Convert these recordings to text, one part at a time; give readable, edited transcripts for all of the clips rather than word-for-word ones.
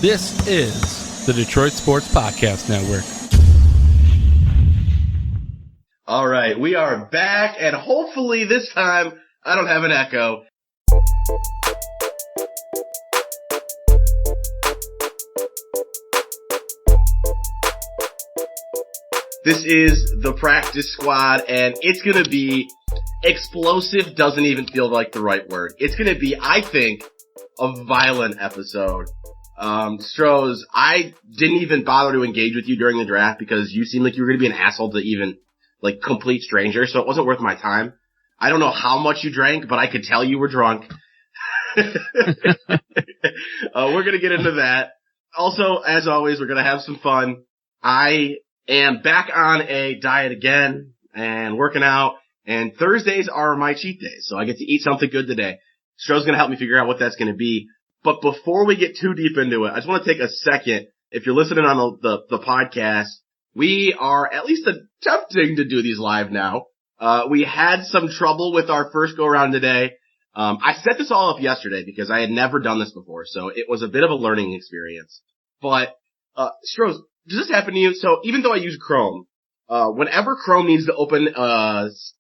This is the Detroit Sports Podcast Network. All right, we are back, and hopefully this time I don't have an echo. This is the practice squad, and it's going to be explosive. Doesn't even feel like the right word. It's going to be, I think, a violent episode. Stroz, I didn't even bother to engage with you during the draft because you seemed like you were going to be an asshole to even, like, complete stranger, so it wasn't worth my time. I don't know how much you drank, but I could tell you were drunk. We're going to get into that. Also, as always, we're going to have some fun. I am back on a diet again and working out, and Thursdays are my cheat days, so I get to eat something good today. Stro's going to help me figure out what that's going to be. But before we get too deep into it, I just want to take a second. If you're listening on the podcast, we are at least attempting to do these live now. We had some trouble with our first go around today. I set this all up yesterday because I had never done this before, so it was a bit of a learning experience. But, Stroz, does this happen to you? So even though I use Chrome, whenever Chrome needs to open,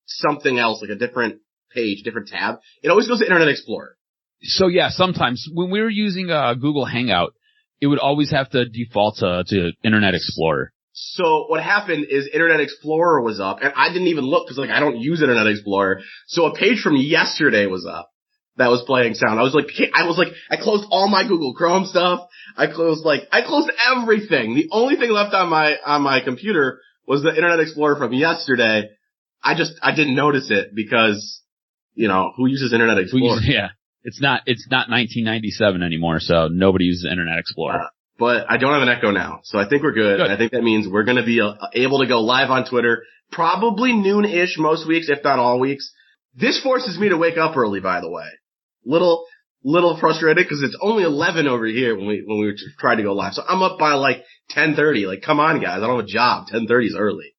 something else, like a different page, different tab, it always goes to Internet Explorer. So yeah, sometimes when we were using, Google Hangout, it would always have to default to Internet Explorer. So what happened is Internet Explorer was up, and I didn't even look because, like, I don't use Internet Explorer. So a page from yesterday was up that was playing sound. I was like, I closed all my Google Chrome stuff. I closed everything. The only thing left on my computer was the Internet Explorer from yesterday. I didn't notice it because, you know, who uses Internet Explorer? Yeah. It's not 1997 anymore, so nobody uses Internet Explorer. But I don't have an echo now, so I think we're good. I think that means we're going to be able to go live on Twitter, probably noon-ish most weeks, if not all weeks. This forces me to wake up early, by the way. Little frustrated because it's only 11 over here when we tried to go live. So I'm up by like 10:30. Like, come on, guys, I don't have a job. 10:30 is early.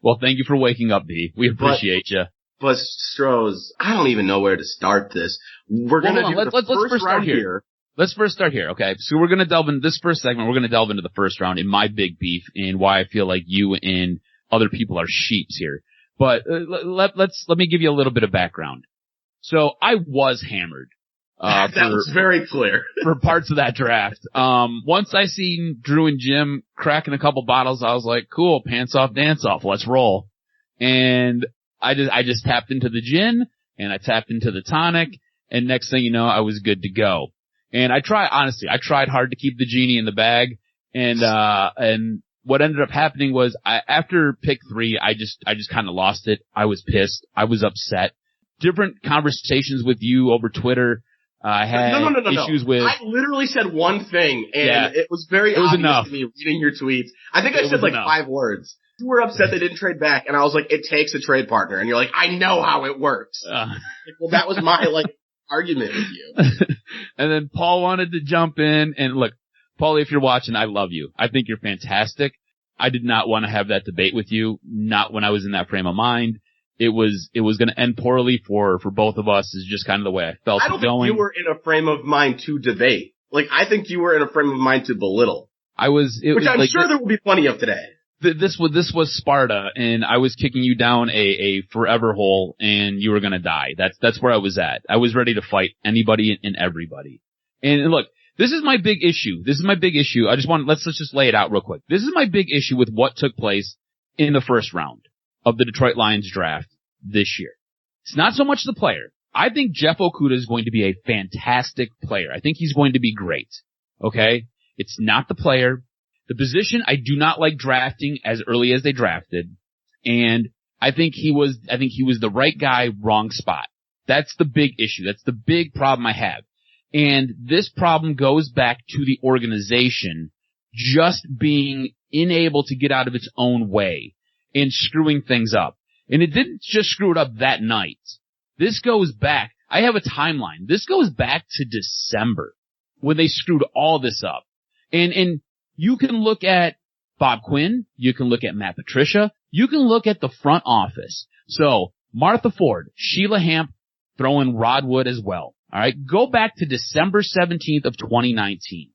Well, thank you for waking up, B. We appreciate you. But Stroz, I don't even know where to start this. We're going to do the first round here. Let's first start here, okay? So we're going to delve into this first segment. We're going to delve into the first round in my big beef and why I feel like you and other people are sheeps here. But let me give you a little bit of background. So I was hammered. That was very clear. For parts of that draft. Once I seen Drew and Jim cracking a couple bottles, I was like, cool, pants off, dance off, let's roll. And I just tapped into the gin and I tapped into the tonic, and next thing you know, I was good to go. And I tried hard to keep the genie in the bag, and what ended up happening was after pick 3, I just kind of lost it. I was pissed. I was upset. Different conversations with you over Twitter. I had issues with. I literally said one thing, and it was very obvious to me reading your tweets. I think I said like 5 words. You were upset they didn't trade back, and I was like, it takes a trade partner. And you're like, I know how it works. Well, that was my, argument with you. And then Paul wanted to jump in, and look, Paulie, if you're watching, I love you. I think you're fantastic. I did not want to have that debate with you, not when I was in that frame of mind. It was going to end poorly for both of us, is just kind of the way I felt. I don't think you were in a frame of mind to debate. I think you were in a frame of mind to belittle. Which I'm sure there will be plenty of today. This was Sparta, and I was kicking you down a forever hole, and you were gonna die. That's where I was at. I was ready to fight anybody and everybody. And look, this is my big issue. Let's just lay it out real quick. This is my big issue with what took place in the first round of the Detroit Lions draft this year. It's not so much the player. I think Jeff Okudah is going to be a fantastic player. I think he's going to be great. Okay? It's not the player. The position I do not like drafting as early as they drafted, and I think he was the right guy, wrong spot. That's the big issue. That's the big problem I have. And this problem goes back to the organization just being unable to get out of its own way and screwing things up. And it didn't just screw it up that night. This goes back. I have a timeline. This goes back to December when they screwed all this up. And you can look at Bob Quinn. You can look at Matt Patricia. You can look at the front office. So Martha Ford, Sheila Hamp, throw in Rod Wood as well. All right. Go back to December 17th of 2019.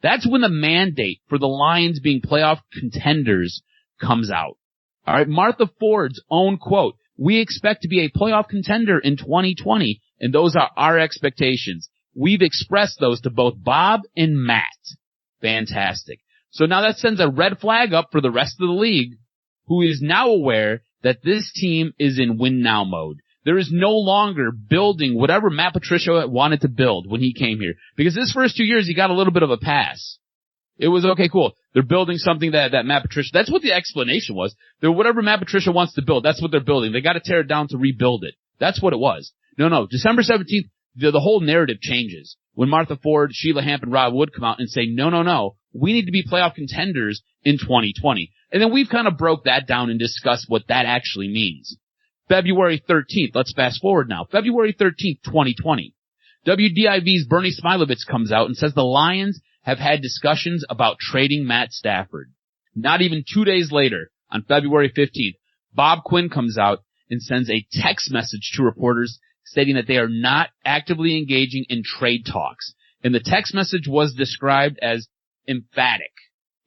That's when the mandate for the Lions being playoff contenders comes out. All right. Martha Ford's own quote, "We expect to be a playoff contender in 2020, and those are our expectations. We've expressed those to both Bob and Matt." Fantastic. So now that sends a red flag up for the rest of the league, who is now aware that this team is in win now mode. There is no longer building whatever Matt Patricia wanted to build when he came here. Because his first 2 years, he got a little bit of a pass. It was, okay, cool. They're building something that Matt Patricia, that's what the explanation was. Whatever Matt Patricia wants to build, that's what they're building. They got to tear it down to rebuild it. That's what it was. No. December 17th, the whole narrative changes. When Martha Ford, Sheila Hamp, and Rob Wood come out and say, no, we need to be playoff contenders in 2020. And then we've kind of broke that down and discussed what that actually means. February 13th, let's fast forward now. February 13th, 2020. WDIV's Bernie Smilovitz comes out and says the Lions have had discussions about trading Matt Stafford. Not even 2 days later, on February 15th, Bob Quinn comes out and sends a text message to reporters stating that they are not actively engaging in trade talks. And the text message was described as emphatic.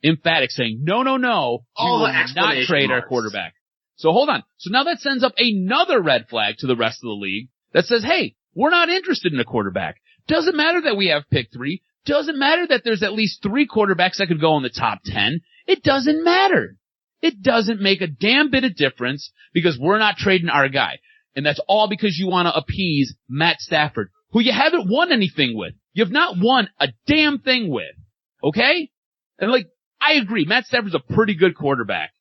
Emphatic, saying, no, we will not trade our quarterback. So hold on. So now that sends up another red flag to the rest of the league that says, hey, we're not interested in a quarterback. Doesn't matter that we have pick 3. Doesn't matter that there's at least 3 quarterbacks that could go in the top 10. It doesn't matter. It doesn't make a damn bit of difference because we're not trading our guy. And that's all because you want to appease Matt Stafford, who you haven't won anything with. You've not won a damn thing with. Okay? And I agree. Matt Stafford's a pretty good quarterback.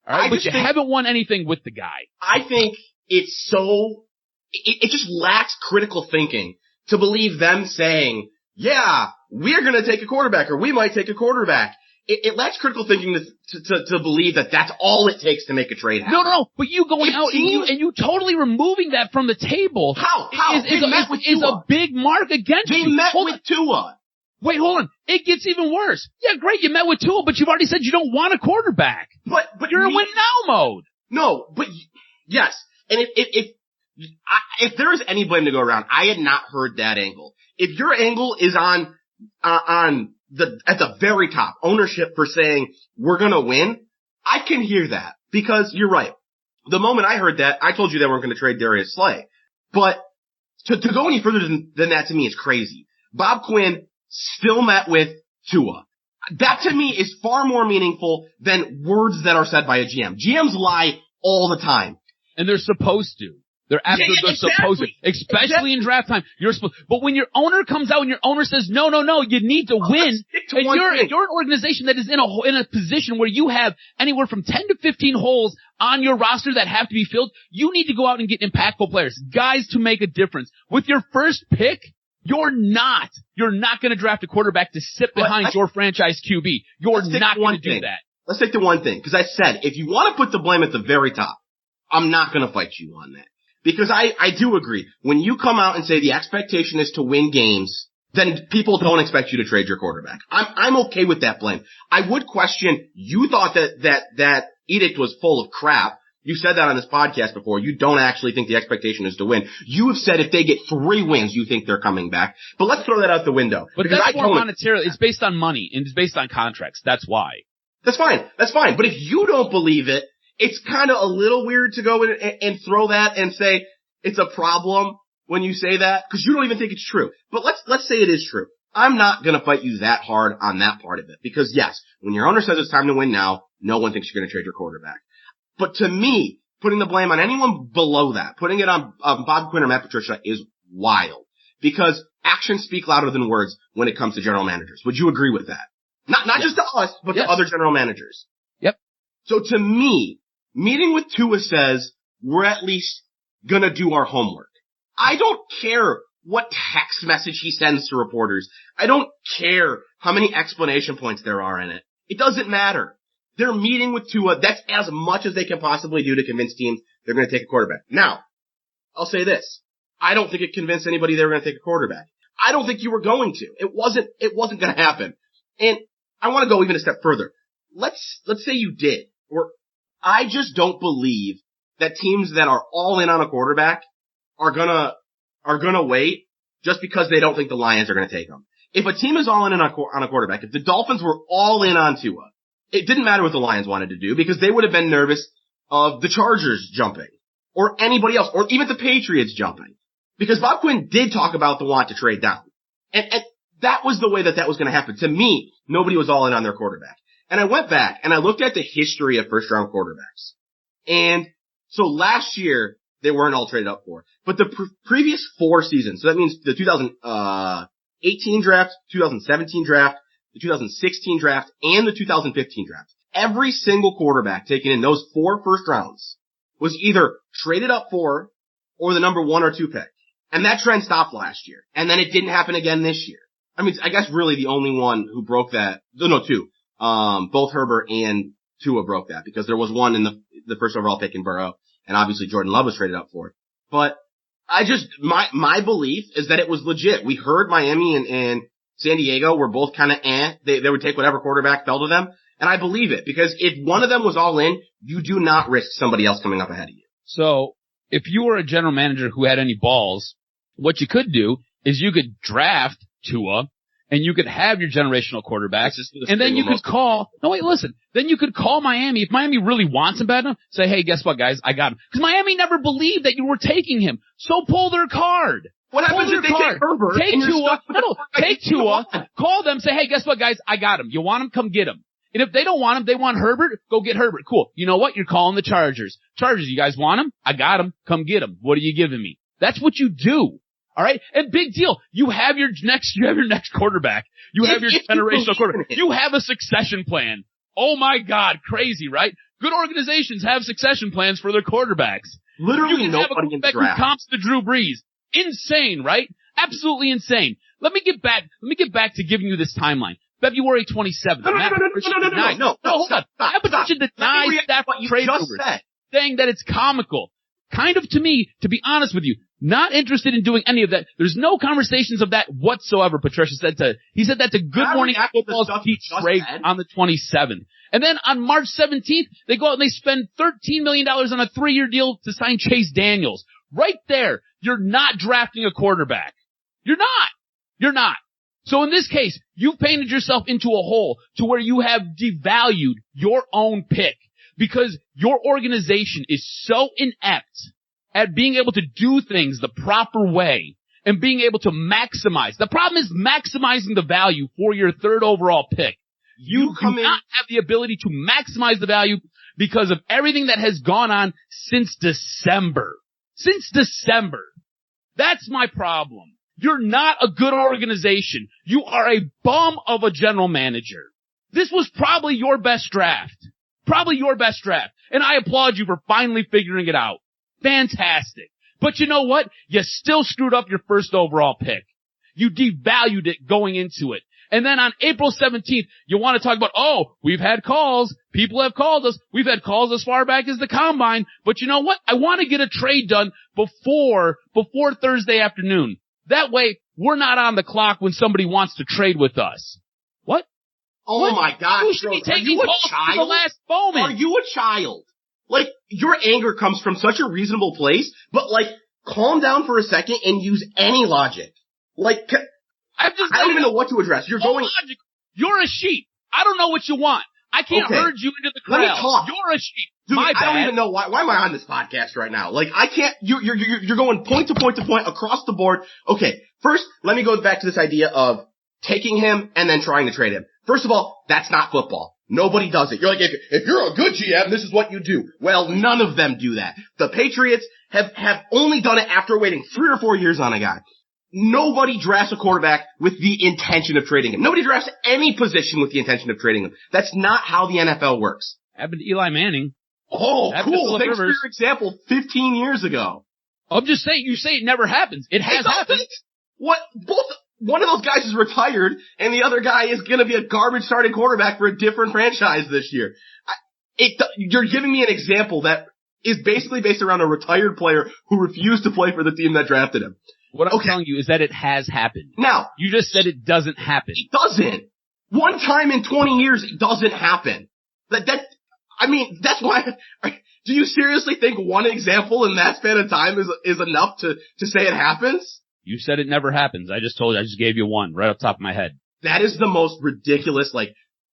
All right, but you haven't won anything with the guy. I think it's so, it just lacks critical thinking to believe them saying, yeah, we're going to take a quarterback or we might take a quarterback. It lacks critical thinking to believe that that's all it takes to make a trade happen. No, but you going out and you totally removing that from the table. How? Is a big mark against you. They met with Tua. Wait, hold on. It gets even worse. Yeah, great, you met with Tua, but you've already said you don't want a quarterback. But you're in win now mode. No, but yes. And if there is any blame to go around, I had not heard that angle. If your angle is on at the very top, ownership for saying we're gonna win, I can hear that because you're right. The moment I heard that, I told you they weren't gonna trade Darius Slay. But to go any further than that to me is crazy. Bob Quinn still met with Tua. That to me is far more meaningful than words that are said by a GM. GMs lie all the time. And they're supposed to. They're absolutely supposed to. Especially in draft time. You're supposed, but when your owner comes out and your owner says, no, you need to win. And you're an organization that is in a position where you have anywhere from 10 to 15 holes on your roster that have to be filled. You need to go out and get impactful players. Guys to make a difference. With your first pick, you're not going to draft a quarterback to sit behind your franchise QB. You're not going to do that. Let's take the one thing. Because I said, if you want to put the blame at the very top, I'm not going to fight you on that. Because I do agree. When you come out and say the expectation is to win games, then people don't expect you to trade your quarterback. I'm okay with that blame. I would question, you thought that edict was full of crap. You said that on this podcast before. You don't actually think the expectation is to win. You have said if they get 3 wins, you think they're coming back. But let's throw that out the window. But that's more monetarily. It's based on money and it's based on contracts. That's why. That's fine. But if you don't believe it, it's kind of a little weird to go in and throw that and say it's a problem when you say that because you don't even think it's true. But let's say it is true. I'm not going to fight you that hard on that part of it because yes, when your owner says it's time to win now, no one thinks you're going to trade your quarterback. But to me, putting the blame on anyone below that, putting it on Bob Quinn or Matt Patricia is wild because actions speak louder than words when it comes to general managers. Would you agree with that? Not just to us, but to other general managers. Yep. So to me, meeting with Tua says we're at least gonna do our homework. I don't care what text message he sends to reporters. I don't care how many explanation points there are in it. It doesn't matter. They're meeting with Tua. That's as much as they can possibly do to convince teams they're gonna take a quarterback. Now, I'll say this. I don't think it convinced anybody they were gonna take a quarterback. I don't think you were going to. It wasn't gonna happen. And I want to go even a step further. Let's say you did. Or I just don't believe that teams that are all in on a quarterback are gonna wait just because they don't think the Lions are going to take him. If a team is all in on a quarterback, if the Dolphins were all in on Tua, it didn't matter what the Lions wanted to do because they would have been nervous of the Chargers jumping or anybody else or even the Patriots jumping because Bob Quinn did talk about the want to trade down. And that was the way that was going to happen. To me, nobody was all in on their quarterback. And I went back and I looked at the history of first round quarterbacks. And so last year, they weren't all traded up for. But the previous 4 seasons, so that means the 2018 draft, 2017 draft, the 2016 draft, and the 2015 draft. Every single quarterback taken in those 4 first rounds was either traded up for or the number 1 or 2 pick. And that trend stopped last year. And then it didn't happen again this year. I mean, I guess really the only one who broke that, no, 2. Both Herbert and Tua broke that because there was one in the first overall pick in Burrow. And obviously Jordan Love was traded up for it. But my belief is that it was legit. We heard Miami and San Diego were both kind of They would take whatever quarterback fell to them. And I believe it because if one of them was all in, you do not risk somebody else coming up ahead of you. So if you were a general manager who had any balls, what you could do is you could draft Tua and you could have your generational quarterbacks and then you could then you could call Miami. If Miami really wants him bad enough, say, hey, guess what, guys? I got him. Because Miami never believed that you were taking him. So pull their card. What happens if they take Herbert? Take Tua. Take Tua. Call them. Say, hey, guess what, guys? I got him. You want him? Come get him. And if they don't want him, they want Herbert, go get Herbert. Cool. You know what? You're calling the Chargers. Chargers, you guys want him? I got him. Come get him. What are you giving me? That's what you do. All right? And big deal. You have your next quarterback. You have your generational quarterback. You have a succession plan. Oh my God. Crazy, right? Good organizations have succession plans for their quarterbacks. Literally nobody in the draft. Who comps to Drew Brees. Insane, right? Absolutely insane. Let me get back to giving you this timeline. February 27th. No, hold on. Matt Patricia denies Stafford trade rumors, saying that it's comical. Kind of to me, to be honest with you, not interested in doing any of that. There's no conversations of that whatsoever, Patricia said he said that to Good Morning Football's Pete Sprague on the 27th. And then on March 17th, they go out and they spend $13 million on a 3-year deal to sign Chase Daniels. Right there, you're not drafting a quarterback. You're not. So in this case, you've painted yourself into a hole to where you have devalued your own pick because your organization is so inept at being able to do things the proper way and being able to maximize. The problem is maximizing the value for your 3rd overall pick. You do not have the ability to maximize the value because of everything that has gone on since December. That's my problem. You're not a good organization. You are a bum of a general manager. This was probably your best draft. And I applaud you for finally figuring it out. Fantastic. But you know what? You still screwed up your 1st overall pick. You devalued it going into it. And then on April 17th, you want to talk about, we've had calls. People have called us. We've had calls as far back as the combine. But you know what? I want to get a trade done before Thursday afternoon. That way, we're not on the clock when somebody wants to trade with us. What? Oh my God. Who should be taking calls at the last moment? Are you a child? Like, your anger comes from such a reasonable place, but like, calm down for a second and use any logic. Like, I don't even know what to address. You're a sheep. I don't know what you want. I can't herd you into the crowd. Let me talk. You're a sheep. Dude, My bad. I don't even know why am I on this podcast right now? Like, I can't, you're going point to point to point across the board. Okay. First, let me go back to this idea of taking him and then trying to trade him. First of all, that's not football. Nobody does it. You're like, if you're a good GM, this is what you do. Well, none of them do that. The Patriots have only done it after waiting 3 or 4 years on a guy. Nobody drafts a quarterback with the intention of trading him. Nobody drafts any position with the intention of trading him. That's not how the NFL works. Happened to Eli Manning. Oh, cool. Thanks for your example 15 years ago. I'm just saying, you say it never happens. It has happened. One of those guys is retired, and the other guy is going to be a garbage starting quarterback for a different franchise this year. You're giving me an example that is basically based around a retired player who refused to play for the team that drafted him. What I'm telling you is that it has happened. Now, you just said it doesn't happen. It doesn't. One time in 20 years, it doesn't happen. That's why. Do you seriously think one example in that span of time is enough to say it happens? You said it never happens. I just gave you one right off the top of my head. That is the most ridiculous,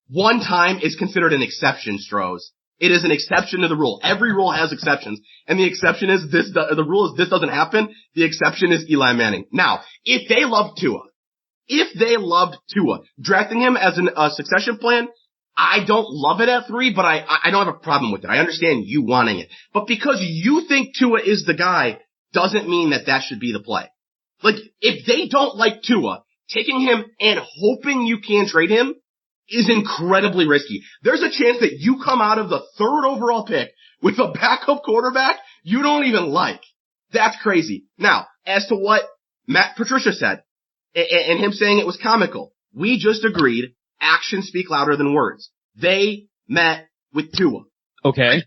one time is considered an exception, Stroz. It is an exception to the rule. Every rule has exceptions, and the exception is the rule is this doesn't happen. The exception is Eli Manning. Now, if they loved Tua, drafting him as a succession plan, I don't love it at 3, but I don't have a problem with it. I understand you wanting it. But because you think Tua is the guy doesn't mean that should be the play. If they don't like Tua, taking him and hoping you can trade him is incredibly risky. There's a chance that you come out of the 3rd overall pick with a backup quarterback you don't even like. That's crazy. Now, as to what Matt Patricia said, and him saying it was comical, we just agreed actions speak louder than words. They met with Tua. Okay.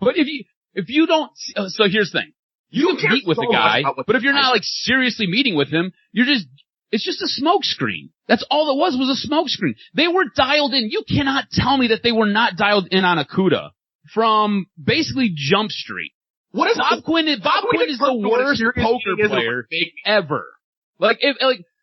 But if you don't, so here's the thing. You can meet with the guy, but if you're not seriously meeting with him, it's just a smoke screen. That's all it was a smoke screen. They were dialed in. You cannot tell me that they were not dialed in on Okudah from basically Jump Street. What is Bob Quinn is the worst poker player ever.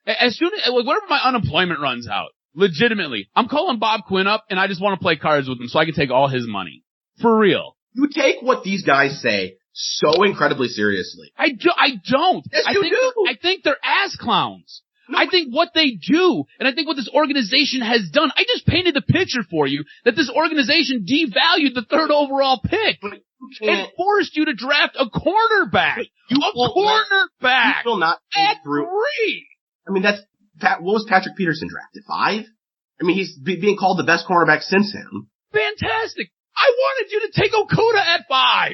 As soon as, whenever my unemployment runs out, legitimately, I'm calling Bob Quinn up and I just want to play cards with him so I can take all his money. For real. You take what these guys say so incredibly seriously. I don't. Yes, you do. I think they're ass clowns. No, I think what they do, and I think what this organization has done, I just painted the picture for you that this organization devalued the 3rd overall pick and forced you to draft a cornerback. You will not at 3. I mean, what was Patrick Peterson drafted? 5? I mean, he's being called the best cornerback since him. Fantastic. I wanted you to take Okudah at 5.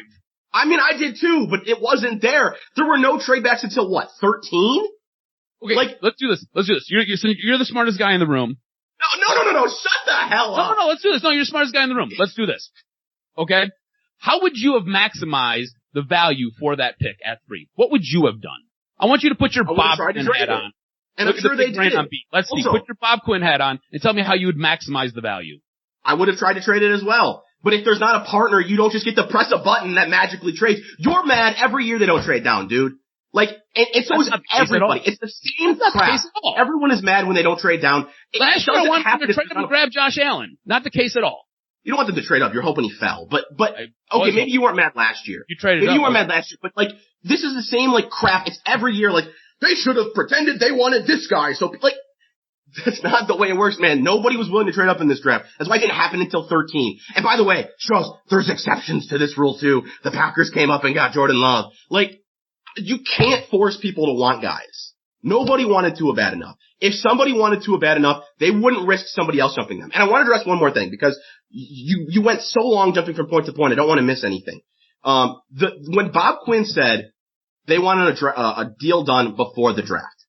I mean, I did too, but it wasn't there. There were no trade backs until 13? Okay, let's do this. You're the smartest guy in the room. No. Shut the hell up. No, let's do this. No, you're the smartest guy in the room. Let's do this. Okay? How would you have maximized the value for that pick at 3? What would you have done? I want you to put your Bob Quinn hat on. And I'm sure they did. Let's see. Put your Bob Quinn hat on and tell me how you would maximize the value. I would have tried to trade it as well. But if there's not a partner, you don't just get to press a button that magically trades. You're mad every year they don't trade down, dude. And so is everybody. It's the same crap. Everyone is mad when they don't trade down. Last year I wanted them to trade up and grab Josh Allen. Not the case at all. You don't want them to trade up. You're hoping he fell. But okay, maybe you weren't mad last year. You traded up. Maybe you weren't mad last year. But this is the same crap. It's every year they should have pretended they wanted this guy. So that's not the way it works, man. Nobody was willing to trade up in this draft. That's why it didn't happen until 13. And by the way, Stroz, there's exceptions to this rule too. The Packers came up and got Jordan Love. You can't force people to want guys. Nobody wanted Tua bad enough. If somebody wanted Tua bad enough, they wouldn't risk somebody else jumping them. And I want to address one more thing because you went so long jumping from point to point. I don't want to miss anything. When Bob Quinn said they wanted a deal done before the draft,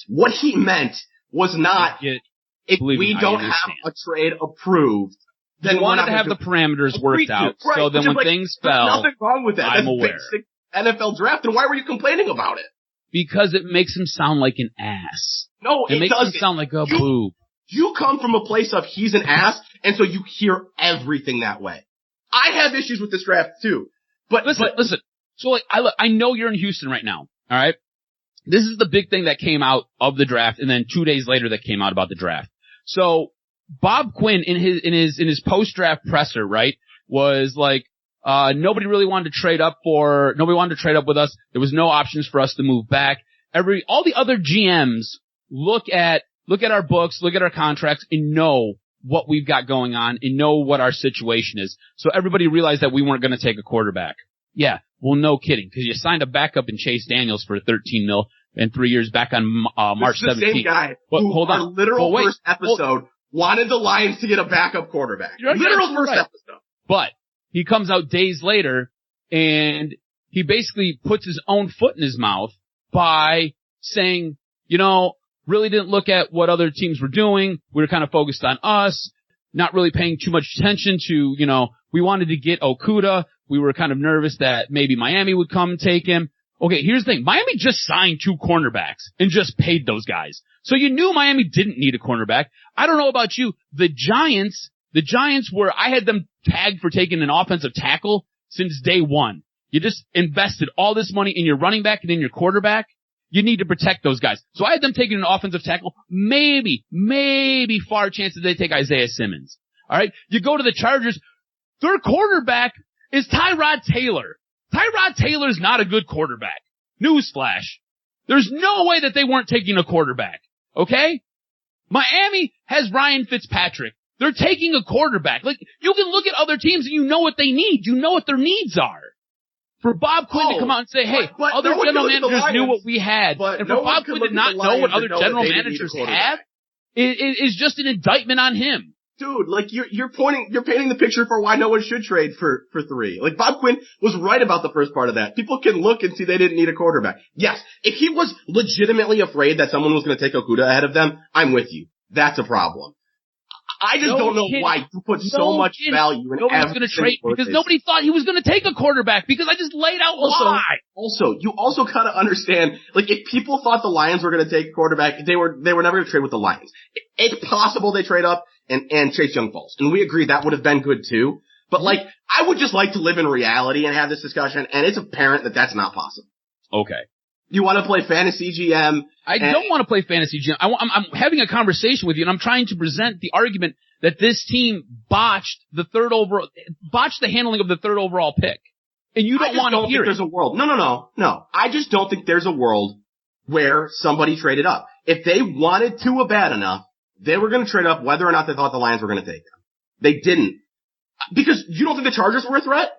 what he meant was not if we don't have a trade approved. Then we wanted to have the parameters worked out. Right. So then when things fell, nothing wrong with that. I'm aware. Basic NFL draft, and why were you complaining about it? Because it makes him sound like an ass. No, it makes doesn't. him sound like a boob. You come from a place of he's an ass, and so you hear everything that way. I have issues with this draft too. But listen. So I know you're in Houston right now. All right. This is the big thing that came out of the draft, and then 2 days later that came out about the draft. So Bob Quinn in his post-draft presser, right, was nobody really wanted to trade up with us. There was no options for us to move back. All the other GMs look at our books, look at our contracts, and know what we've got going on and know what our situation is. So everybody realized that we weren't going to take a quarterback. Yeah. Well, no kidding, because you signed a backup in Chase Daniels for $13 million and 3 years back on March 17th. The same guy who our literal first episode wanted the Lions to get a backup quarterback. Literal first episode. But he comes out days later and he basically puts his own foot in his mouth by saying, really didn't look at what other teams were doing. We were kind of focused on us, not really paying too much attention to, we wanted to get Okudah. We were kind of nervous that maybe Miami would come and take him. Okay, here's the thing. Miami just signed 2 cornerbacks and just paid those guys. So you knew Miami didn't need a cornerback. I don't know about you. The Giants I had them tagged for taking an offensive tackle since day one. You just invested all this money in your running back and in your quarterback, you need to protect those guys. So I had them taking an offensive tackle. Maybe far chances they take Isaiah Simmons. All right. You go to the Chargers. Their quarterback is Tyrod Taylor. Tyrod Taylor's not a good quarterback. Newsflash. There's no way that they weren't taking a quarterback. Okay? Miami has Ryan Fitzpatrick. They're taking a quarterback. Like, you can look at other teams and you know what they need. You know what their needs are. For Bob Quinn to come out and say, hey, but other no general managers knew what we had. And for Bob Quinn to not know what other general managers have is just an indictment on him. Dude, like, you're painting the picture for why no one should trade for 3. Like, Bob Quinn was right about the first part of that. People can look and see they didn't need a quarterback. Yes, if he was legitimately afraid that someone was going to take Okudah ahead of them, I'm with you. That's a problem. I just don't know why you put so much value in nobody's going to trade because nobody thought he was going to take a quarterback because I just laid out why. You also got to understand, like, if people thought the Lions were going to take a quarterback, they were never going to trade with the Lions. It's possible they trade up and Chase Young falls. And we agree that would have been good too. But, like, I would just like to live in reality and have this discussion, and it's apparent that that's not possible. Okay. You want to play fantasy GM? I don't want to play fantasy GM. I'm having a conversation with you, and I'm trying to present the argument that this team botched the handling of the 3rd overall pick. And you don't want to hear it. There's a world. No. I just don't think there's a world where somebody traded up. If they wanted Tua bad enough, they were going to trade up whether or not they thought the Lions were going to take them. They didn't. Because you don't think the Chargers were a threat?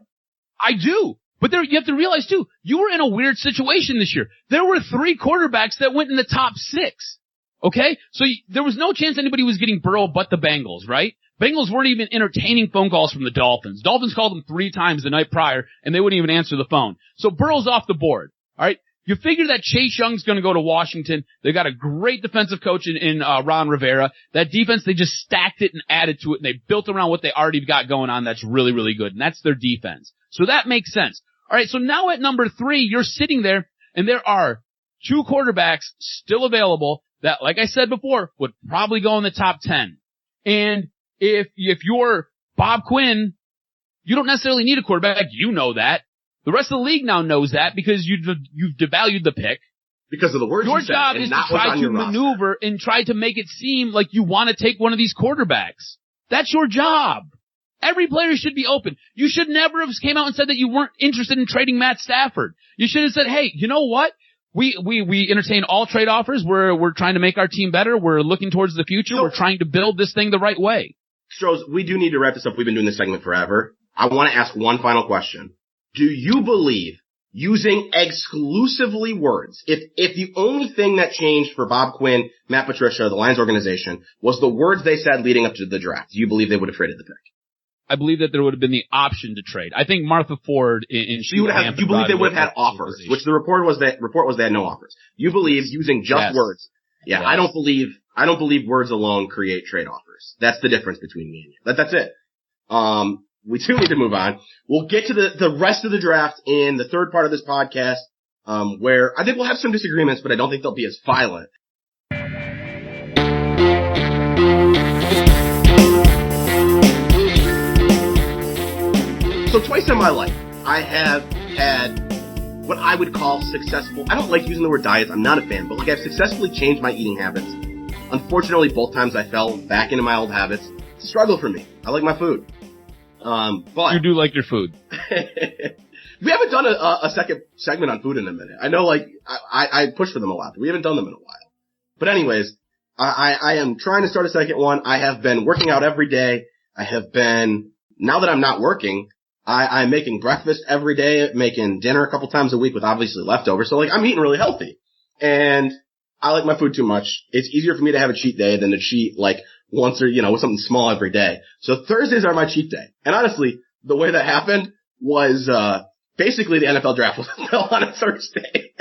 I do. But you have to realize, too, you were in a weird situation this year. There were 3 quarterbacks that went in the top 6. Okay? So there was no chance anybody was getting Burrow but the Bengals, right? Bengals weren't even entertaining phone calls from the Dolphins. Dolphins called them 3 times the night prior, and they wouldn't even answer the phone. So Burrow's off the board. All right? You figure that Chase Young's going to go to Washington. They got a great defensive coach in Ron Rivera. That defense, they just stacked it and added to it, and they built around what they already got going on. That's really, really good, and that's their defense. So that makes sense. All right, so now at number 3, you're sitting there, and there are 2 quarterbacks still available that, like I said before, would probably go in the top 10. And if you're Bob Quinn, you don't necessarily need a quarterback. You know that. The rest of the league now knows that because you've devalued the pick. Because of the words your you said. Your job is to try to maneuver and try to make it seem like you want to take one of these quarterbacks. That's your job. Every player should be open. You should never have came out and said that you weren't interested in trading Matt Stafford. You should have said, hey, you know what? We entertain all trade offers. We're trying to make our team better. We're looking towards the future. So, we're trying to build this thing the right way. Stroz, we do need to wrap this up. We've been doing this segment forever. I want to ask one final question. Do you believe using exclusively words, if the only thing that changed for Bob Quinn, Matt Patricia, the Lions organization, was the words they said leading up to the draft, do you believe they would have traded the pick? I believe that there would have been the option to trade. I think Martha Ford you believe they would have had offers, which the report was they had no offers. You believe using just words. Yeah, yes. I don't believe words alone create trade offers. That's the difference between me and you. That's it. We do need to move on. We'll get to the rest of the draft in the 3rd part of this podcast, where I think we'll have some disagreements, but I don't think they'll be as violent. So twice in my life, I have had what I would call successful, I don't like using the word diets, I'm not a fan, but I've successfully changed my eating habits. Unfortunately, both times I fell back into my old habits. It's a struggle for me. I like my food. But you do like your food. We haven't done a second segment on food in a minute. I know, I push for them a lot, but we haven't done them in a while. But anyways, I am trying to start a second one. I have been working out every day. Now that I'm not working, I'm making breakfast every day, making dinner a couple times a week with obviously leftovers. So I'm eating really healthy. And I like my food too much. It's easier for me to have a cheat day than to cheat once or, with something small every day. So Thursdays are my cheat day. And honestly, the way that happened was, basically the NFL draft was on a Thursday.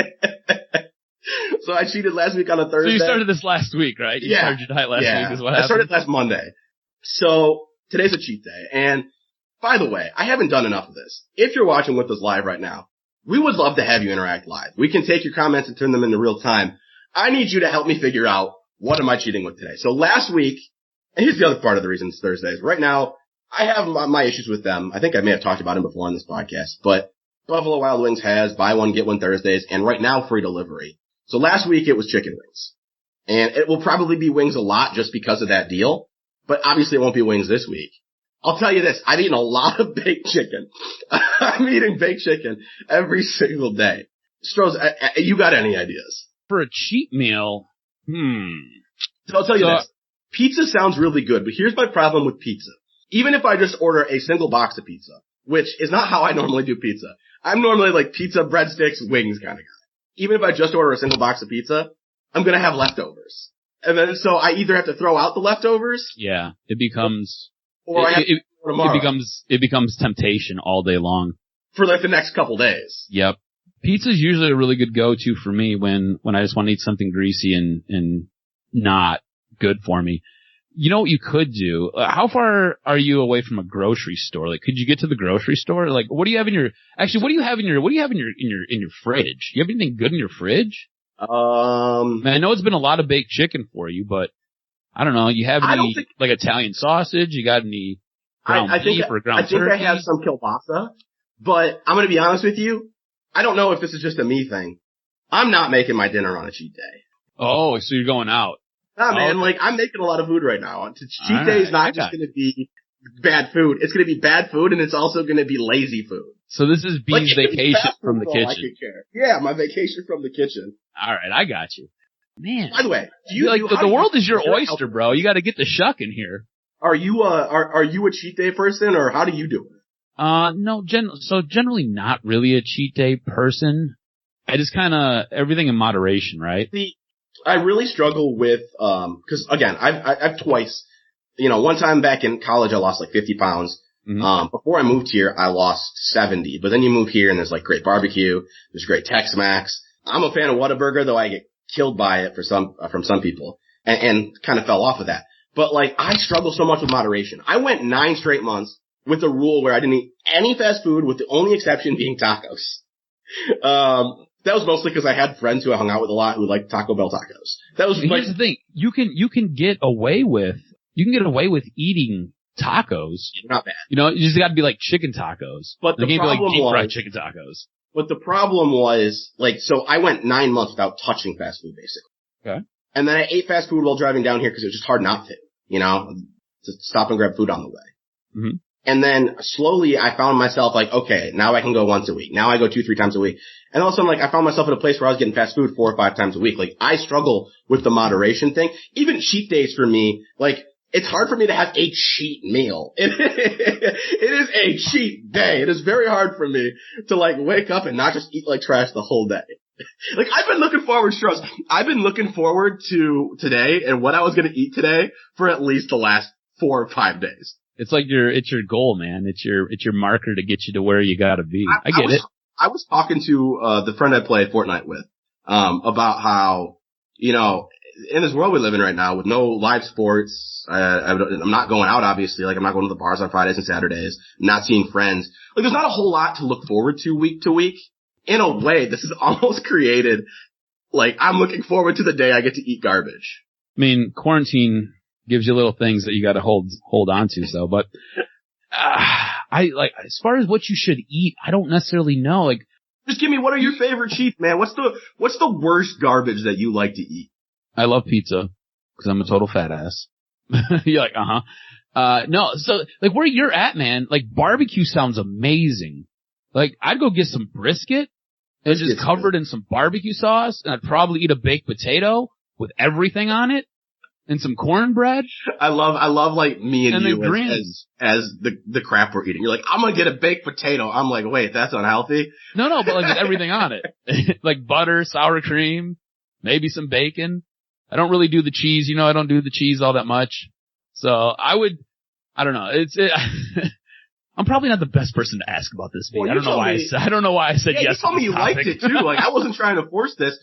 So I cheated last week on a Thursday. So you started this last week, right? You started your diet last week is what happened. I started last Monday. So today's a cheat day. And by the way, I haven't done enough of this. If you're watching with us live right now, we would love to have you interact live. We can take your comments and turn them into real time. I need you to help me figure out what am I cheating with today. So last week, and here's the other part of the reason it's Thursdays. Right now, I have my issues with them. I think I may have talked about them before on this podcast, but Buffalo Wild Wings has buy one, get one Thursdays, and right now free delivery. So last week it was chicken wings. And it will probably be wings a lot just because of that deal. But obviously it won't be wings this week. I'll tell you this, I've eaten a lot of baked chicken. I'm eating baked chicken every single day. Stroz, you got any ideas? For a cheat meal, So I'll tell you this. Pizza sounds really good, but here's my problem with pizza. Even if I just order a single box of pizza, which is not how I normally do pizza. I'm normally like pizza, breadsticks, wings kind of guy. Even if I just order a single box of pizza, I'm going to have leftovers. And then so I either have to throw out the leftovers. Yeah, it becomes, or I have to tomorrow. It becomes temptation all day long. For like the next couple days. Yep. Pizza's usually a really good go-to for me when I just want to eat something greasy and not good for me. You know what you could do? How far are you away from a grocery store? Like, could you get to the grocery store? Like, what do you have in your fridge? You have anything good in your fridge? Man, I know it's been a lot of baked chicken for you, but I don't know. You have any, like Italian sausage? You got any ground beef or ground turkey? I have some kielbasa, but I'm going to be honest with you. I don't know if this is just a me thing. I'm not making my dinner on a cheat day. Oh, so you're going out. Nah, man, like, I'm making a lot of food right now. Cheat day is not just going to be bad food. It's going to be bad food, and it's also going to be lazy food. So this is B's vacation from the kitchen. Yeah, my vacation from the kitchen. All right, I got you. Man. By the way, the world is your oyster, bro. You got to get the shuck in here. Are you a cheat day person, or how do you do it? No, generally not really a cheat day person. I just kind of everything in moderation, right? I really struggle with, cause again, I've twice, one time back in college I lost like 50 pounds. Mm-hmm. Before I moved here, I lost 70, but then you move here and there's like great barbecue, there's great Tex-Mex. I'm a fan of Whataburger, though I get killed by it from some people and kind of fell off of that. But like, I struggle so much with moderation. I went 9 straight months with a rule where I didn't eat any fast food, with the only exception being tacos. That was mostly because I had friends who I hung out with a lot who liked Taco Bell tacos. That was Here's the thing. You can get away with eating tacos. Not bad. You just gotta be like chicken tacos. But the problem was, deep fried chicken tacos. But the problem was, so I went 9 months without touching fast food, basically. Okay. And then I ate fast food while driving down here because it was just hard not to, to stop and grab food on the way. Mm-hmm. And then slowly I found myself like, okay, now I can go once a week. Now I go 2-3 times a week. And all of a sudden, like, I found myself at a place where I was getting fast food 4 or 5 times a week. Like, I struggle with the moderation thing. Even cheat days for me, like, it's hard for me to have a cheat meal. It is a cheat day. It is very hard for me to like wake up and not just eat like trash the whole day. Like, I've been looking forward to today and what I was going to eat today for at least the last 4 or 5 days. It's like it's your goal, man. It's your marker to get you to where you gotta be. I get it. I was talking to, the friend I play Fortnite with, about how, in this world we live in right now with no live sports, I'm not going out, obviously. Like, I'm not going to the bars on Fridays and Saturdays. I'm not seeing friends. Like, there's not a whole lot to look forward to week to week. In a way, this is almost created, like, I'm looking forward to the day I get to eat garbage. I mean, quarantine gives you little things that you got to hold on to. So, but I like, as far as what you should eat, I don't necessarily know. Like, just give me, what are your favorite cheats, man? What's the worst garbage that you like to eat? I love pizza because I'm a total fat ass. You're like, no. So, like, where you're at, man, like, barbecue sounds amazing. Like, I'd go get some brisket and just covered in some barbecue sauce, and I'd probably eat a baked potato with everything on it. And some cornbread. I love like me and you as the crap we're eating. You're like, I'm gonna get a baked potato. I'm like, wait, that's unhealthy? No, but like with everything on it. Like butter, sour cream, maybe some bacon. I don't really do the cheese, I don't do the cheese all that much. So I don't know. I'm probably not the best person to ask about this, well, I don't know why I said yes. You told me you liked it too. Like, I wasn't trying to force this.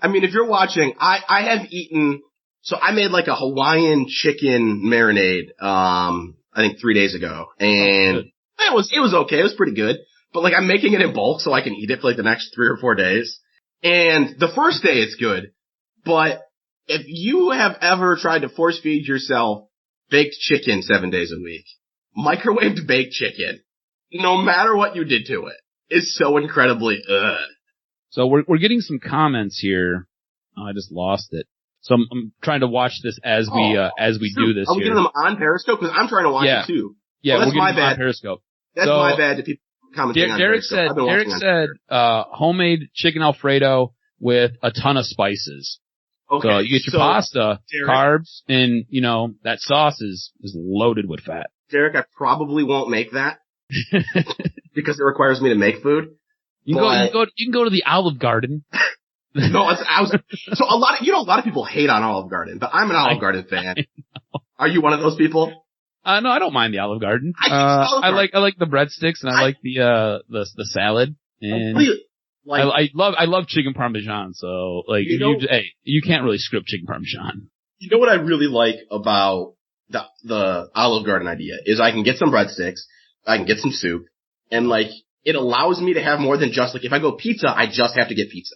I mean, if you're watching, I have eaten. So I made like a Hawaiian chicken marinade, I think 3 days ago, and it was okay. It was pretty good, but like, I'm making it in bulk so I can eat it for like the next 3 or 4 days. And the first day it's good, but if you have ever tried to force feed yourself baked chicken 7 days a week, microwaved baked chicken, no matter what you did to it, is so incredibly So we're getting some comments here. Oh, I just lost it. So I'm trying to watch this as we do this. Are we getting them on Periscope? Because I'm trying to watch it too. Yeah, that's we're getting my bad. On Periscope. That's my bad to people commenting on Periscope. Derek said homemade chicken Alfredo with a ton of spices. Okay. So you get your pasta, carbs, and that sauce is loaded with fat. Derek, I probably won't make that because it requires me to make food. You can go to the Olive Garden. No, so a lot of people hate on Olive Garden, but I'm an Olive Garden fan. Are you one of those people? No, I don't mind the Olive Garden. I like the breadsticks and I like the salad. And I love chicken parmesan. So you can't really script chicken parmesan. You know what I really like about the Olive Garden idea is I can get some breadsticks, I can get some soup, and it allows me to have more than just if I go pizza, I just have to get pizza.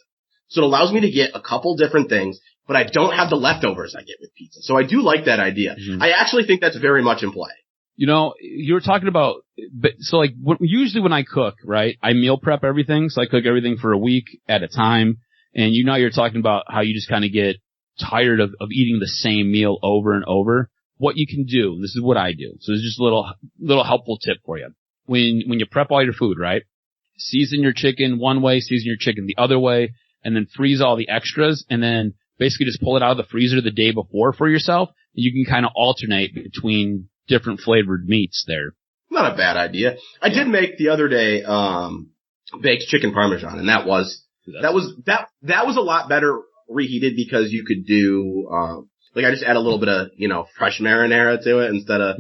So it allows me to get a couple different things, but I don't have the leftovers I get with pizza. So I do like that idea. Mm-hmm. I actually think that's very much in play. You were talking about, usually when I cook, right, I meal prep everything. So I cook everything for a week at a time. And you're talking about how you just kind of get tired of eating the same meal over and over. What you can do, this is what I do. So this is just a little helpful tip for you. When you prep all your food, right, season your chicken one way, season your chicken the other way, and then freeze all the extras, and then basically just pull it out of the freezer the day before for yourself. You can kind of alternate between different flavored meats there. Not a bad idea. I did make the other day baked chicken parmesan, and that was a lot better reheated because you could do I just add a little bit of fresh marinara to it instead of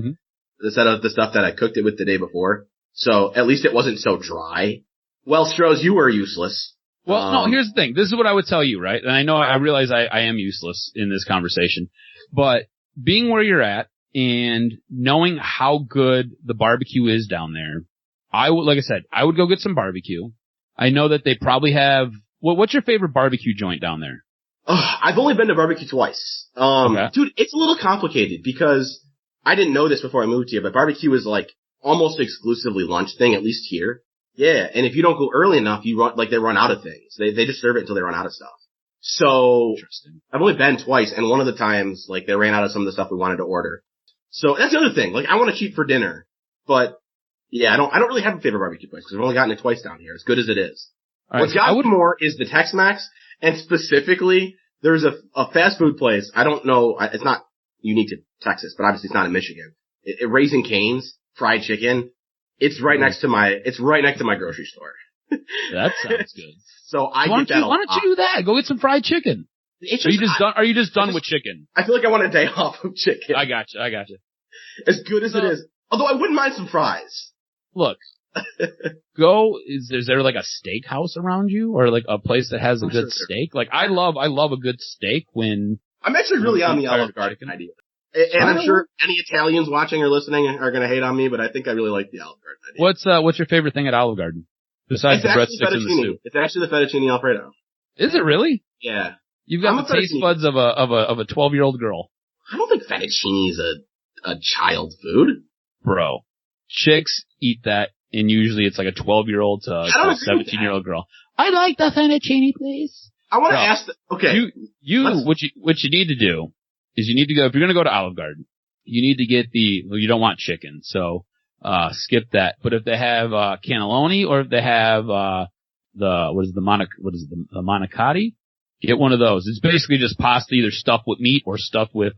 the stuff that I cooked it with the day before. So at least it wasn't so dry. Well, Stroz, you were useless. Well, no, here's the thing. This is what I would tell you, right? And I realize I am useless in this conversation, but being where you're at and knowing how good the barbecue is down there, I would go get some barbecue. I know that they probably have, what's your favorite barbecue joint down there? I've only been to barbecue twice. Okay. Dude, it's a little complicated because I didn't know this before I moved here, but barbecue is almost exclusively lunch thing, at least here. Yeah, and if you don't go early enough, they run out of things. They just serve it until they run out of stuff. So, I've only been twice, and one of the times, they ran out of some of the stuff we wanted to order. So, that's the other thing. I want to cheat for dinner, but, yeah, I don't really have a favorite barbecue place, because I've only gotten it twice down here, as good as it is. What's gotten more is the Tex-Mex, and specifically, there's a fast food place. I don't know, it's not unique to Texas, but obviously it's not in Michigan. Raising Cane's, fried chicken. It's right next to my grocery store. That sounds good. So why don't you do that? Go get some fried chicken. Are you just done with chicken? I feel like I want a day off of chicken. I got you. As good as it is. Although I wouldn't mind some fries. Look. Is there a steakhouse around you or a place that has a good steak? I love a good steak when I'm actually really on the Olive Garden idea. And I'm sure any Italians watching or listening are going to hate on me, but I think I really like the Olive Garden idea. What's your favorite thing at Olive Garden? Besides the breadsticks and the soup? It's actually the fettuccine Alfredo. Is it really? Yeah. You've got the taste buds of a 12-year-old girl. I don't think fettuccine is a child food. Bro. Chicks eat that, and usually it's a 12-year-old to a 17-year-old girl. I like the fettuccine, please. I want to ask okay. What you need to do is you need to go, if you're going to go to Olive Garden, you need to get you don't want chicken, so skip that. But if they have cannelloni or if they have the manicotti, get one of those. It's basically just pasta either stuffed with meat or stuffed with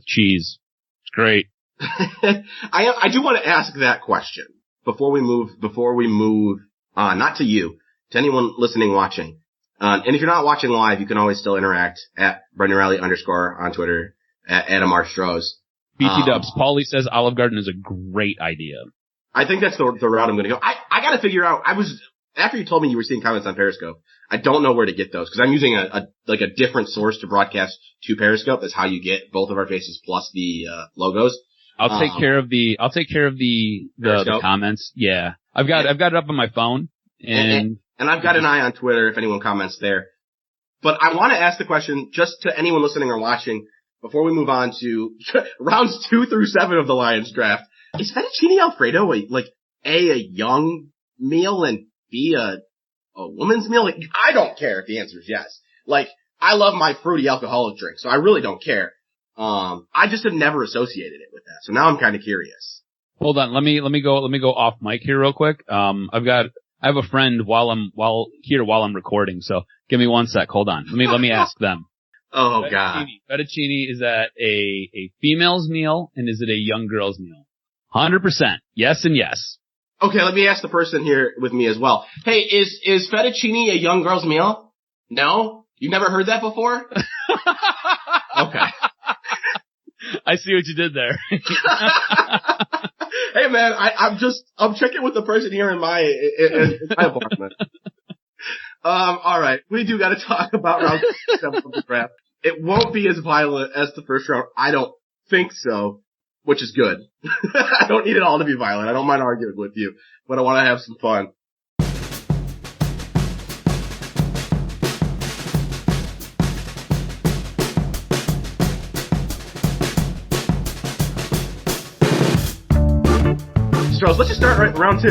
cheese. It's great. I do want to ask that question before we move on, not to you, to anyone listening, watching. And if you're not watching live, you can always still interact at @BrendanRiley_ on Twitter, at Adam R. Stroz. BT Dubs. Paulie says Olive Garden is a great idea. I think that's the route I'm going to go. I got to figure out, after you told me you were seeing comments on Periscope, I don't know where to get those because I'm using a different source to broadcast to Periscope. That's how you get both of our faces plus the logos. I'll take care of the comments. Yeah. I've got it up on my phone and I've got an eye on Twitter if anyone comments there. But I want to ask the question just to anyone listening or watching before we move on to rounds 2 through 7 of the Lions draft. Is fettuccine Alfredo a young meal and B, a woman's meal? I don't care if the answer is yes. I love my fruity alcoholic drink, so I really don't care. I just have never associated it with that. So now I'm kind of curious. Hold on. Let me go off mic here real quick. I have a friend while I'm recording. So give me one sec. Hold on. Let me ask them. Oh God. Fettuccine, is that a female's meal and is it a young girl's meal? 100%. Yes and yes. Okay, let me ask the person here with me as well. Hey, is fettuccine a young girl's meal? No? You've never heard that before? Okay. I see what you did there. Hey man, I'm checking with the person here in my apartment. Alright, we do gotta talk about round 7 of the draft. It won't be as violent as the first round. I don't think so, which is good. I don't need it all to be violent. I don't mind arguing with you, but I want to have some fun. Stroz, let's just start right round 2.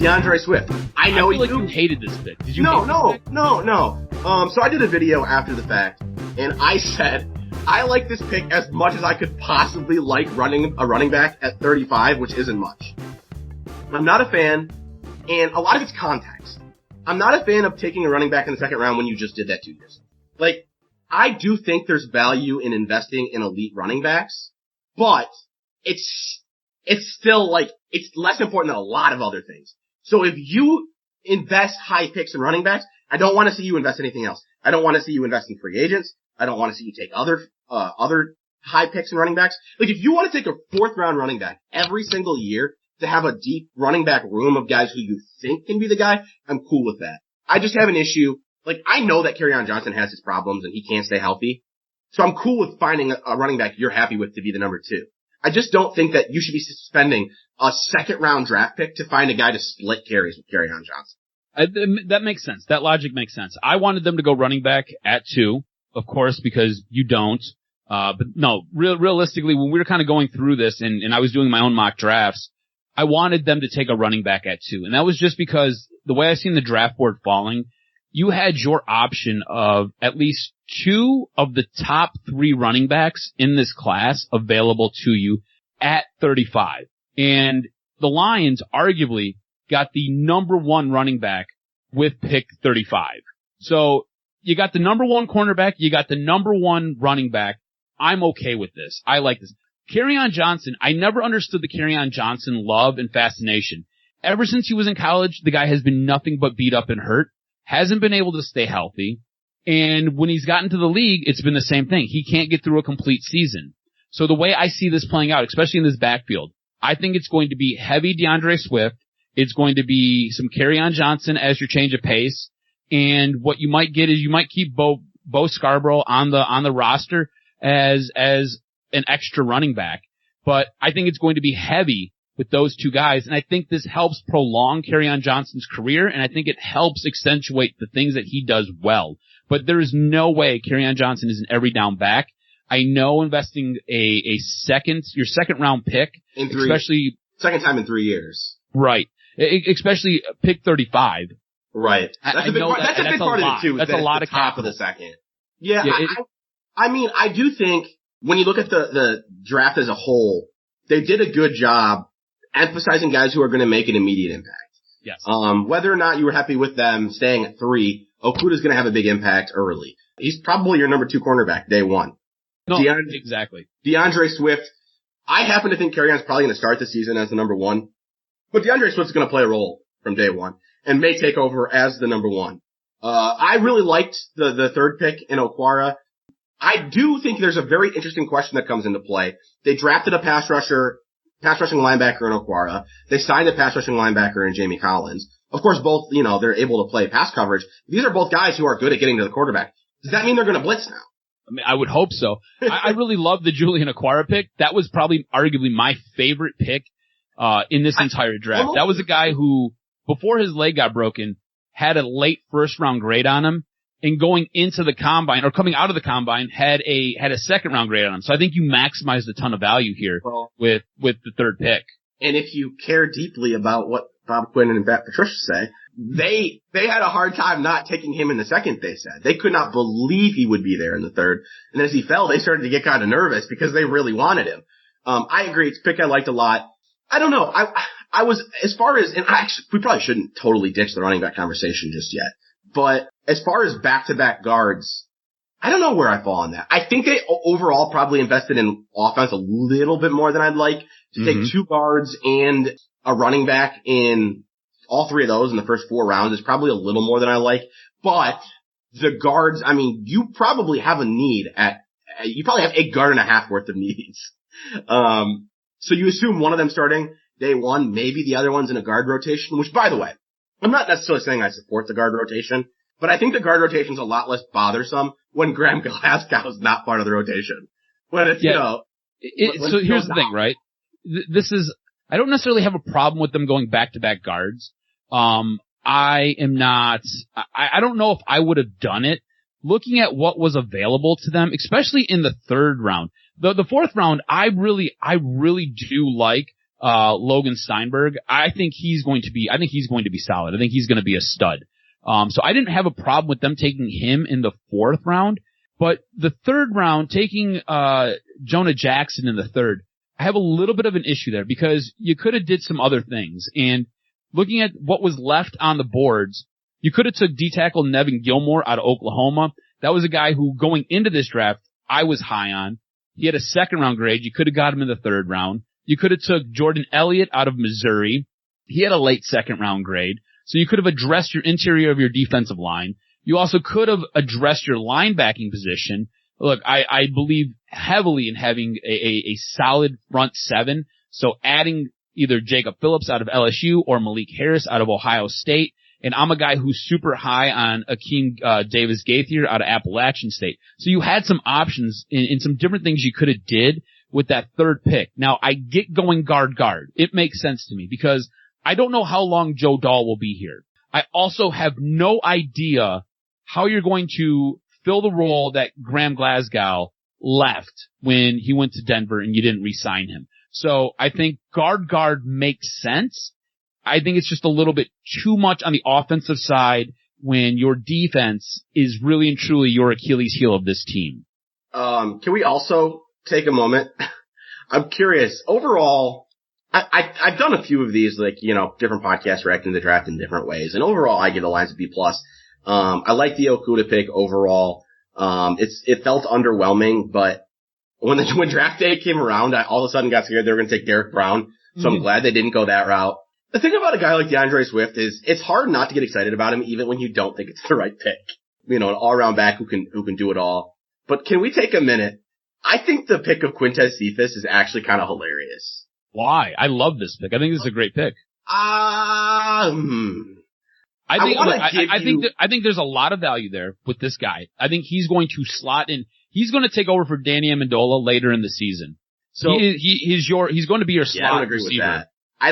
DeAndre Swift. I know you hated this pick. Did you? No. So I did a video after the fact, and I said I like this pick as much as I could possibly like running a running back at 35, which isn't much. I'm not a fan, and a lot of it's context. I'm not a fan of taking a running back in the second round when you just did that 2 years. Like, I do think there's value in investing in elite running backs, but it's still like, it's less important than a lot of other things. So if you invest high picks in running backs, I don't want to see you invest anything else. I don't want to see you invest in free agents. I don't want to see you take other high picks in running backs. Like, if you want to take a 4th round running back every single year to have a deep running back room of guys who you think can be the guy, I'm cool with that. I just have an issue. Like, I know that Kerryon Johnson has his problems and he can't stay healthy. So I'm cool with finding a running back you're happy with to be the number 2. I just don't think that you should be spending a 2nd round draft pick to find a guy to split carries with Kerryon Johnson. That makes sense. That logic makes sense. I wanted them to go running back at 2, of course, because you don't. But no, realistically, when we were kind of going through this and I was doing my own mock drafts, I wanted them to take a running back at 2. And that was just because the way I seen the draft board falling, you had your option of at least 2 of the top 3 running backs in this class available to you at 35. And the Lions arguably got the number 1 running back with pick 35. So you got the number 1 cornerback, you got the number 1 running back. I'm okay with this. I like this. Kerryon Johnson, I never understood the Kerryon Johnson love and fascination. Ever since he was in college, the guy has been nothing but beat up and hurt, hasn't been able to stay healthy, and when he's gotten to the league, it's been the same thing. He can't get through a complete season. So the way I see this playing out, especially in this backfield, I think it's going to be heavy DeAndre Swift. It's going to be some Kerryon Johnson as your change of pace, and what you might get is you might keep Bo Scarborough on the roster as an extra running back. But I think it's going to be heavy with those 2 guys, and I think this helps prolong Kerryon Johnson's career, and I think it helps accentuate the things that he does well. But there is no way Kerryon Johnson is an every down back. I know investing your second round pick, especially second time in 3 years. Right. Especially pick 35. Right. That's a big part of it too. That's a lot of top of the second. Yeah. I mean, I do think when you look at the draft as a whole, they did a good job emphasizing guys who are going to make an immediate impact. Yes. Whether or not you were happy with them staying at 3, Okudah's going to have a big impact early. He's probably your number 2 cornerback day 1. No, exactly. DeAndre Swift, I happen to think Kerryon's probably going to start the season as the number 1, but DeAndre Swift's going to play a role from day 1 and may take over as the number 1. I really liked the 3rd pick in Okwara. I do think there's a very interesting question that comes into play. They drafted a pass rushing linebacker in Okwara. They signed a pass rushing linebacker in Jamie Collins. Of course, both, they're able to play pass coverage. These are both guys who are good at getting to the quarterback. Does that mean they're going to blitz now? I mean, I would hope so. I really love the Julian Okwara pick. That was probably arguably my favorite pick, in this entire draft. That was a guy who, before his leg got broken, had a late 1st round grade on him. And going into the combine or coming out of the combine had a 2nd round grade on him. So I think you maximized a ton of value here with the 3rd pick. And if you care deeply about what Bob Quinn and Pat Patricia say, they had a hard time not taking him in the second, they said. They could not believe he would be there in the third. And then as he fell, they started to get kind of nervous because they really wanted him. I agree. It's a pick I liked a lot. I don't know. I was, as far as, and we probably shouldn't totally ditch the running back conversation just yet. But as far as back-to-back guards, I don't know where I fall on that. I think they overall probably invested in offense a little bit more than I'd like. To take 2 guards and a running back in all 3 of those in the first 4 rounds is probably a little more than I like. But the guards, I mean, you probably have a need you probably have a guard and a half worth of needs. So you assume one of them starting day one, maybe the other one's in a guard rotation, which, by the way, I'm not necessarily saying I support the guard rotation, but I think the guard rotation's a lot less bothersome when Graham Glasgow is not part of the rotation. When it's, so here's the thing, right? I don't necessarily have a problem with them going back-to-back guards. I don't know if I would have done it. Looking at what was available to them, especially in the third round. The fourth round, I really do like Logan Steinberg. I think he's going to be solid. I think he's going to be a stud. So I didn't have a problem with them taking him in the fourth round, but the third round, taking Jonah Jackson in the third, I have a little bit of an issue there because you could have did some other things. And looking at what was left on the boards, you could have took D-tackle Nevin Gilmore out of Oklahoma. That was a guy who, going into this draft, I was high on. He had a second round grade. You could have got him in the third round. You could have took Jordan Elliott out of Missouri. He had a late second round grade. So you could have addressed your interior of your defensive line. You also could have addressed your linebacking position. Look, I believe heavily in having a solid front seven. So adding either Jacob Phillips out of LSU or Malik Harris out of Ohio State. And I'm a guy who's super high on Akeem Davis-Gaither out of Appalachian State. So you had some options in some different things you could have did with that third pick. Now, I get going guard. It makes sense to me because I don't know how long Joe Dahl will be here. I also have no idea how you're going to fill the role that Graham Glasgow left when he went to Denver and you didn't re-sign him. So I think guard makes sense. I think it's just a little bit too much on the offensive side when your defense is really and truly your Achilles heel of this team. Can we also take a moment? I'm curious. Overall, I've done a few of these, different podcasts reacting to the draft in different ways. And overall, I give the Lions a B+. I like the Okudah pick overall. It felt underwhelming, but when draft day came around, I all of a sudden got scared they were going to take Derek Brown. So I'm glad they didn't go that route. The thing about a guy like DeAndre Swift is it's hard not to get excited about him even when you don't think it's the right pick. An all-around back who can do it all. But can we take a minute? I think the pick of Quintez Cephas is actually kind of hilarious. Why? I love this pick. I think this is a great pick. I think there's a lot of value there with this guy. I think he's going to slot in. He's going to take over for Danny Amendola later in the season. So he's going to be your slot I don't agree receiver. With that. I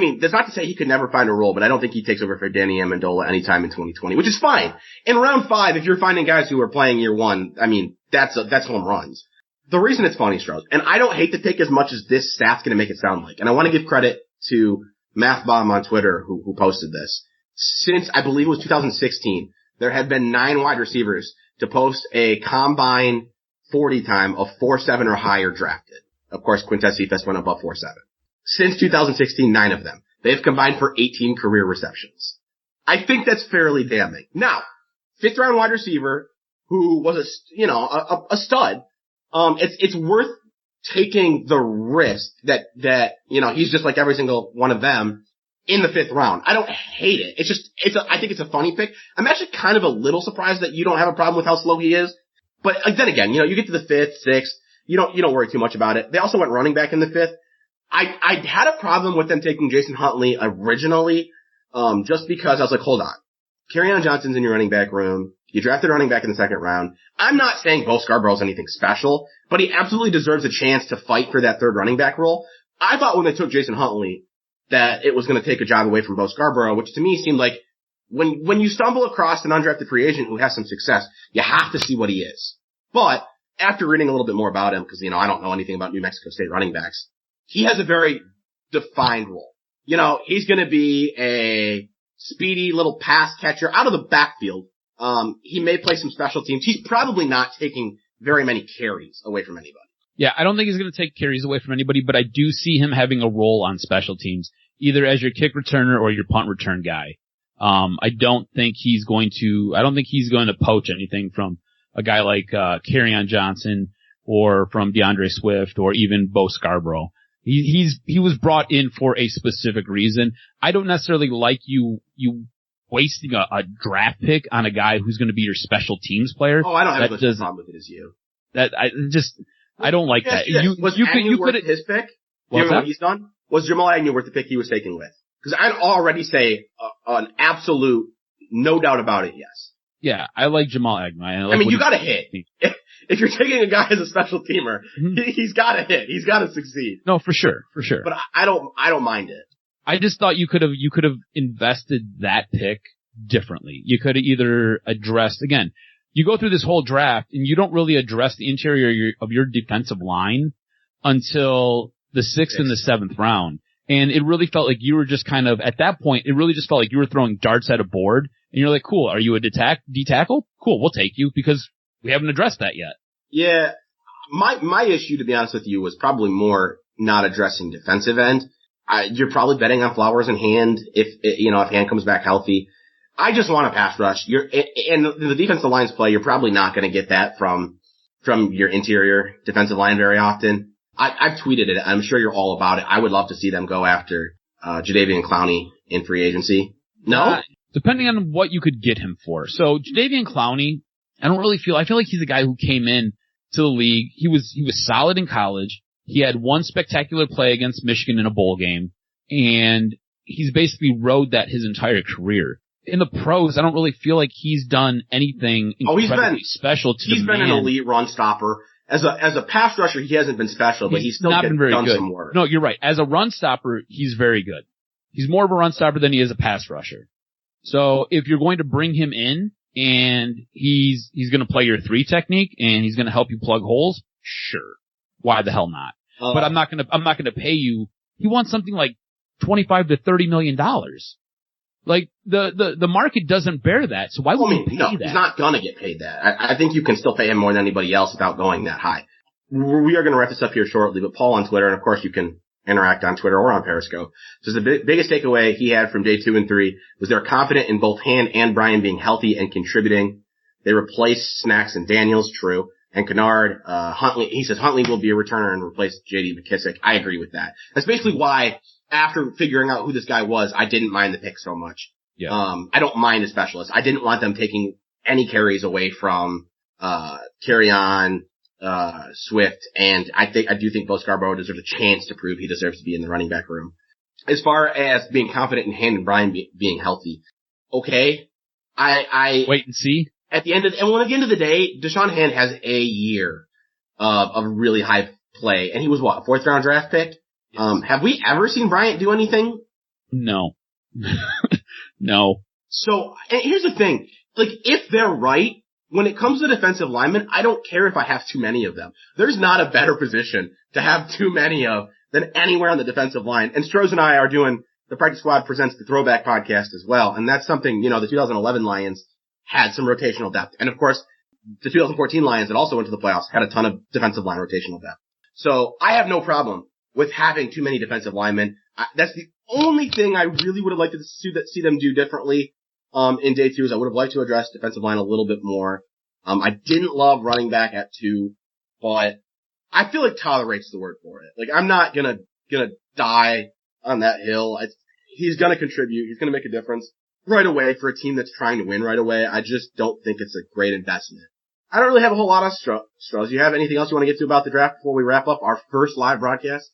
mean, that's not to say he could never find a role, but I don't think he takes over for Danny Amendola anytime in 2020, which is fine. In round 5, if you're finding guys who are playing year 1, I mean, that's home runs. The reason it's funny, Stroz, and I don't hate the pick as much as this stat's gonna make it sound like, and I want to give credit to MathBomb on Twitter who posted this. Since, I believe it was 2016, there had been 9 wide receivers to post a combine 40 time of 4.7 or higher drafted. Of course, Quintez Cephas went above 4.7. Since 2016, 9 of them. They've combined for 18 career receptions. I think that's fairly damning. Now, 5th round wide receiver who was a stud. It's worth taking the risk that he's just like every single one of them in the 5th round. I don't hate it. I think it's a funny pick. I'm actually kind of a little surprised that you don't have a problem with how slow he is. But then again, you get to the 5th, 6th, you don't worry too much about it. They also went running back in the 5th. I had a problem with them taking Jason Huntley originally, just because I was like, hold on. Kerryon Johnson's in your running back room. You drafted a running back in the 2nd round. I'm not saying Bo Scarborough's anything special, but he absolutely deserves a chance to fight for that 3rd running back role. I thought when they took Jason Huntley that it was going to take a job away from Bo Scarborough, which to me seemed like when you stumble across an undrafted free agent who has some success, you have to see what he is. But after reading a little bit more about him, because, I don't know anything about New Mexico State running backs, he has a very defined role. He's going to be speedy little pass catcher out of the backfield. He may play some special teams. He's probably not taking very many carries away from anybody. Yeah, I don't think he's going to take carries away from anybody, but I do see him having a role on special teams, either as your kick returner or your punt return guy. I don't think he's going to poach anything from a guy like Kerryon Johnson or from DeAndre Swift or even Bo Scarborough. He was brought in for a specific reason. I don't necessarily like you wasting a draft pick on a guy who's going to be your special teams player. Oh, I don't have a problem with it as you. I don't like that. Was Agnew worth his pick? Do you know what he's done? Was Jamal Agnew worth the pick he was taken with? Because I'd already say an absolute, no doubt about it, yes. Yeah, I like Jamal Agnew. I mean, you gotta hit. If you're taking a guy as a special teamer, he's gotta hit. He's gotta succeed. No, for sure. But I don't mind it. I just thought you could have invested that pick differently. You could have either addressed, again, you go through this whole draft and you don't really address the interior of your defensive line until the 6th and the 7th round. And it really felt like you were just kind of, at that point, it really just felt like you were throwing darts at a board. And you're like, cool, are you a D-tackle? Cool, we'll take you because we haven't addressed that yet. Yeah. My issue, to be honest with you, was probably more not addressing defensive end. You're probably betting on Flowers and Hand if Hand comes back healthy. I just want a pass rush. And the defensive line's play, you're probably not going to get that from your interior defensive line very often. I've tweeted it. I'm sure you're all about it. I would love to see them go after Jadeveon Clowney in free agency. No? Depending on what you could get him for. So Jadeveon Clowney, I feel like he's a guy who came in to the league. He was solid in college. He had one spectacular play against Michigan in a bowl game, and he's basically rode that his entire career. In the pros, I don't really feel like he's done anything incredibly special to the man. He's been an elite run stopper. As a pass rusher, he hasn't been special, but he's still not been very done good. Some work. No, you're right. As a run stopper, he's very good. He's more of a run stopper than he is a pass rusher. So if you're going to bring him in and he's going to play your 3 technique and he's going to help you plug holes, sure. Why the hell not? But I'm not going to pay you. He wants something like $25 to $30 million. Like the market doesn't bear that. So why would we pay that? He's not going to get paid that. I think you can still pay him more than anybody else without going that high. We are going to wrap this up here shortly, but Paul on Twitter, and of course you can interact on Twitter or on Periscope. So the biggest takeaway he had from day 2 and 3 was they're confident in both Hand and Bryan being healthy and contributing. They replaced Snacks and Daniels, true. And Kennard, Huntley, he says Huntley will be a returner and replace J.D. McKissick. I agree with that. That's basically why, after figuring out who this guy was, I didn't mind the pick so much. Yeah. I don't mind the specialist. I didn't want them taking any carries away from, Kerryon, Swift, and I do think Bo Scarborough deserves a chance to prove he deserves to be in the running back room. As far as being confident in Hand and Bryan being healthy, okay, I wait and see. At the end of the day, Deshaun Hand has a year of really high play, and he was what, a 4th round draft pick? Yes. Have we ever seen Bryant do anything? No. No. So, and here's the thing, like, if they're right, when it comes to defensive linemen, I don't care if I have too many of them. There's not a better position to have too many of than anywhere on the defensive line. And Stroz and I are doing the Practice Squad Presents the Throwback podcast as well. And that's something, the 2011 Lions had some rotational depth. And of course, the 2014 Lions that also went to the playoffs had a ton of defensive line rotational depth. So I have no problem with having too many defensive linemen. That's the only thing I really would have liked to see them do differently. In day 2 is I would have liked to address defensive line a little bit more. I didn't love running back at 2, but I feel like tolerate's the word for it. Like, I'm not gonna die on that hill. He's gonna contribute. He's gonna make a difference right away for a team that's trying to win right away. I just don't think it's a great investment. I don't really have a whole lot of Stroz. Do you have anything else you want to get to about the draft before we wrap up our first live broadcast?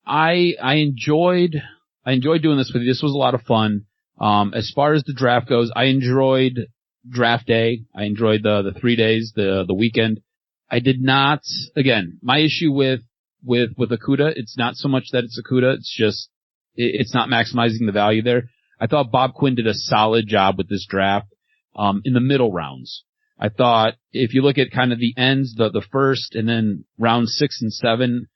I enjoyed doing this with you. This was a lot of fun. As far as the draft goes, I enjoyed draft day. I enjoyed the 3 days, the weekend. I did not, again, my issue with Okudah, it's not so much that it's Okudah, it's just, it's not maximizing the value there. I thought Bob Quinn did a solid job with this draft, in the middle rounds. I thought if you look at kind of the ends, the first and then round 6 and 7,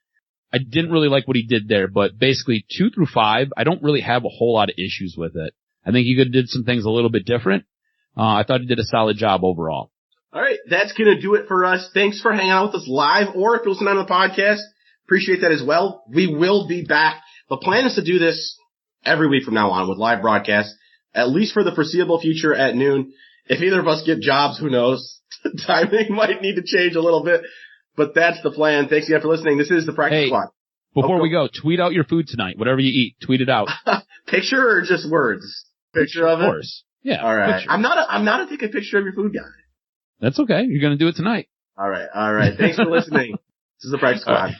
I didn't really like what he did there, but basically 2 through 5, I don't really have a whole lot of issues with it. I think he could have did some things a little bit different. I thought he did a solid job overall. All right, that's going to do it for us. Thanks for hanging out with us live, or if you're listening on the podcast, appreciate that as well. We will be back. The plan is to do this every week from now on with live broadcasts, at least for the foreseeable future at noon. If either of us get jobs, who knows? Timing might need to change a little bit, but that's the plan. Thanks again for listening. This is the Practice Squad. Before we go, tweet out your food tonight. Whatever you eat, tweet it out. Picture or just words? Picture of it? Of course. Yeah. All right. Picture. I'm not a take a picture of your food guy. That's okay. You're going to do it tonight. All right. Thanks for listening. This is the Practice Squad.